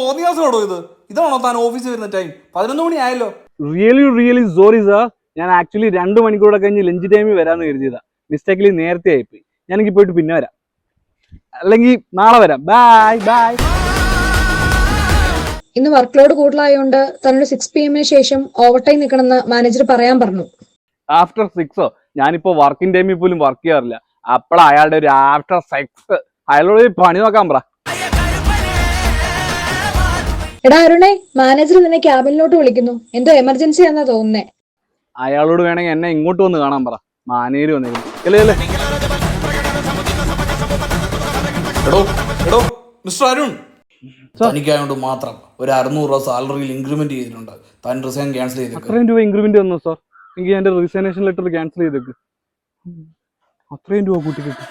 തോന്നിയാസമാണോ ഇത്? ഇതാണോ താൻ ഓഫീസിൽ വരുന്ന ടൈം? 11 മണി ആയല്ലോ. Really sorry sir. ഞാൻ ആക്ച്വലി 2 മണിക്കൂർ കഴിഞ്ഞ് ലഞ്ച് ടൈമിൽ വരാമെന്ന് കരുതിയതാ. മിസ്റ്റേക്കിൽ നേരത്തെ ആയിപ്പോയി. ഞാനെങ്കിൽ പോയിട്ട് പിന്നെ വരാം, അല്ലെങ്കിൽ നാളെ വരാം. ബൈ. ഇന്ന് വർക്ക് ലോഡ് കൂടുതലായതുകൊണ്ട് തന്നോട് 6 PM ശേഷം ഓവർ ടൈം നിൽക്കണമെന്ന് മാനേജർ പറയാൻ പറഞ്ഞു. ആഫ്റ്റർ 6ഓ? ഞാനിപ്പോ വർക്കിംഗ് ടൈമിൽ പോലും വർക്ക് ചെയ്യാറില്ല. അപ്പോഴാ അയാളുടെ ഒരു ആഫ്റ്റർ 6. അയാളോട് പണി നോക്കാൻ പറ. എടാ അരുണേ, മാനേജർ നിന്നെ ക്യാബിനിലോട്ട് വിളിക്കുന്നു. എന്തോ എമർജൻസി ആണെന്നാ തോന്നുന്നേ. അയാളോട് വേണമെങ്കിൽ എന്നെ ഇങ്ങോട്ട് വന്ന് കാണാൻ പറ. മാനേജർ വന്നേക്കുന്നു. എടോ മിസ്റ്റർ അരുൺ, തനിക്കായോണ്ട് മാത്രം ഒരു 600 രൂപ സാലറിയിൽ ഇൻക്രിമെന്റ് ചെയ്തിട്ടുണ്ട്. താൻ റിസൈൻ ക്യാൻസൽ ചെയ്തേക്ക്. അത്രയും രൂപ ഇൻക്രിമെന്റ് വന്നു സാർ? എനിക്ക് എന്റെ റിസൈനേഷൻ ലെറ്റർ ക്യാൻസൽ ചെയ്തേക്ക്. അത്രയും രൂപ കൂട്ടിക്കിട്ടും.